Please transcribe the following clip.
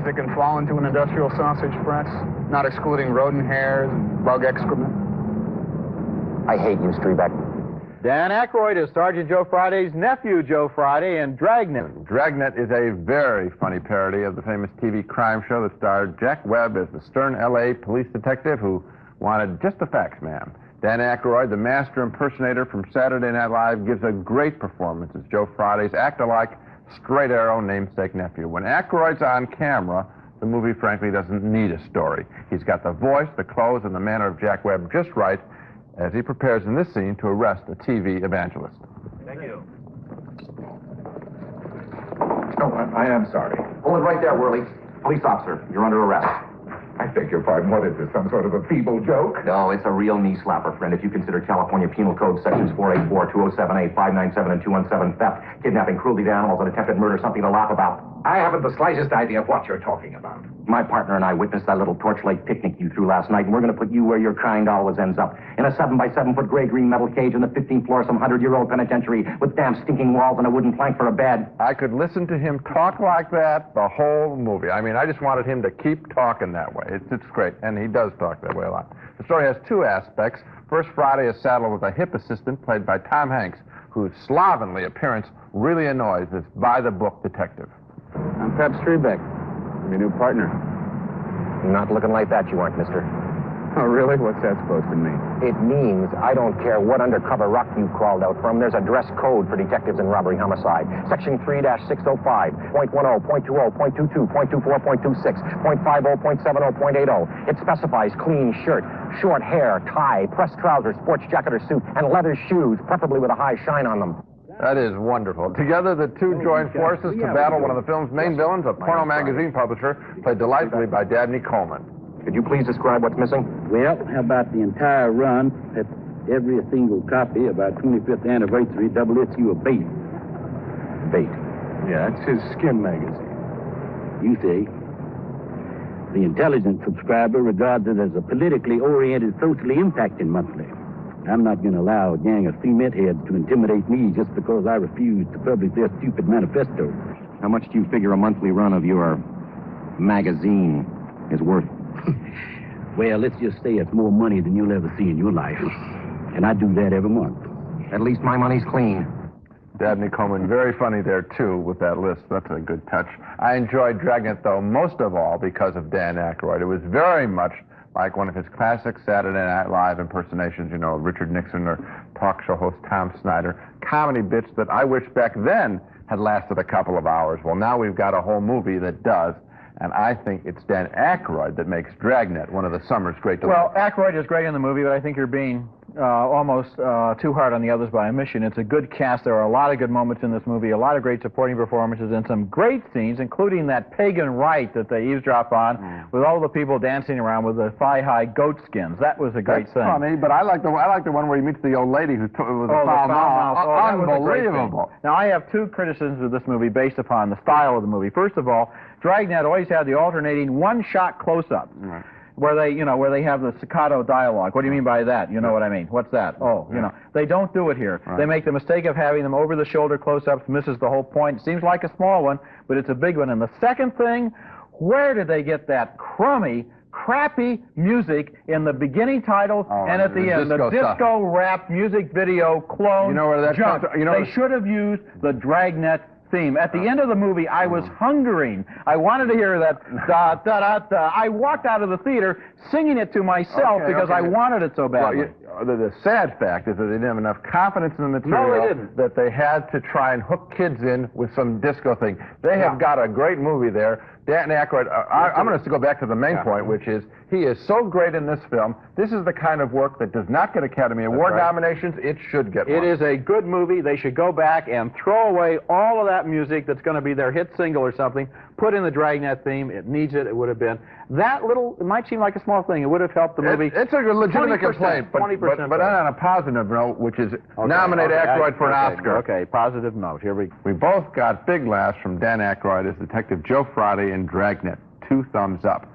that can fall into an industrial sausage press, not excluding rodent hairs and bug excrement. I hate you, Strebeck. Dan Aykroyd is Sergeant Joe Friday's nephew, Joe Friday, in Dragnet. Dragnet is a very funny parody of the famous TV crime show that starred Jack Webb as the stern L.A. police detective who wanted just the facts, ma'am. Dan Aykroyd, the master impersonator from Saturday Night Live, gives a great performance as Joe Friday's act-alike, straight-arrow namesake nephew. When Aykroyd's on camera, the movie, frankly, doesn't need a story. He's got the voice, the clothes, and the manner of Jack Webb just right as he prepares in this scene to arrest a TV evangelist. Thank you. Oh, I am sorry. Hold it right there, Whirly. Police officer, you're under arrest. I beg your pardon. What is this, some sort of a feeble joke? No, it's a real knee slapper, friend. If you consider California Penal Code sections 484, 2078, 597, and 217 theft, kidnapping, cruelty to animals, and attempted murder something to laugh about. I haven't the slightest idea of what you're talking about. My partner and I witnessed that little torchlight picnic you threw last night, and we're going to put you where your kind always ends up. In a 7-by-7-foot gray-green metal cage on the 15th floor of some 100-year-old penitentiary with damn stinking walls and a wooden plank for a bed. I could listen to him talk like that the whole movie. I mean, I just wanted him to keep talking that way. It's great, and he does talk that way a lot. The story has two aspects. First, Friday is saddled with a hip assistant played by Tom Hanks, whose slovenly appearance really annoys this by-the-book detective. I'm Pep Strebeck, your new partner. Not looking like that, you aren't, mister. Oh, really? What's that supposed to mean? It means I don't care what undercover rock you crawled out from. There's a dress code for detectives in robbery homicide. Section 3-605, .10, .20, .22, .24, .26, .50, .70, .80. It specifies clean shirt, short hair, tie, pressed trousers, sports jacket or suit, and leather shoes, preferably with a high shine on them. That is wonderful. Together, the two join forces to battle one of the film's main villains, a porno magazine publisher, played delightfully by Dabney Coleman. Could you please describe what's missing? Well, how about the entire run at every single copy of our 25th anniversary double issue of Bait? Bait. Yeah, it's his skin magazine. You see, the intelligent subscriber regards it as a politically oriented, socially impacting monthly. I'm not going to allow a gang of cement heads to intimidate me just because I refuse to publish their stupid manifesto. How much do you figure a monthly run of your magazine is worth? Well, let's just say it's more money than you'll ever see in your life. And I do that every month. At least my money's clean. Dabney Coleman, very funny there, too, with that list. That's a good touch. I enjoyed Dragnet, though, most of all because of Dan Aykroyd. It was very much like one of his classic Saturday Night Live impersonations, you know, Richard Nixon or talk show host Tom Snyder. Comedy bits that I wish back then had lasted a couple of hours. Well, now we've got a whole movie that does. And I think it's Dan Aykroyd that makes Dragnet one of the summer's great delights. Well, Aykroyd is great in the movie, but I think you're being almost too hard on the others by omission. It's a good cast. There are a lot of good moments in this movie, a lot of great supporting performances, and some great scenes, including that pagan rite that they eavesdrop on with all the people dancing around with the thigh-high goat skins. That was a great scene. Funny, but I like the one where he meets the old lady who was a foul mouth. Unbelievable. Now, I have two criticisms of this movie based upon the style of the movie. First of all, Dragnet always had the alternating one-shot close-ups. Right. Where they have the staccato dialogue. What do you mean by that? You know what I mean. What's that? Oh, you know. They don't do it here. Right. They make the mistake of having them over-the-shoulder close-ups, misses the whole point. It seems like a small one, but it's a big one. And the second thing, where did they get that crummy, crappy music in the beginning title and at the end? The disco rap music video clone. You know where that comes from? They should have used the Dragnet theme. At the end of the movie, I was hungering. I wanted to hear that da-da-da-da. I walked out of the theater singing it to myself because I wanted it so badly. Well, the sad fact is that they didn't have enough confidence in the material that they had to try and hook kids in with some disco thing. They have got a great movie there. Dan Aykroyd, I'm going to go back to the main point, which is he is so great in this film. This is the kind of work that does not get Academy Award nominations. It should get one. It is a good movie. They should go back and throw away all of that music that's going to be their hit single or something. Put in the Dragnet theme. It needs it. It would have been. That little, it might seem like a small thing. It would have helped the movie. It's a legitimate complaint, but on a positive note, which is nominate Aykroyd for an Oscar. Okay, positive note. Here we go. We both got big laughs from Dan Aykroyd as Detective Joe Friday in Dragnet. 2 thumbs up.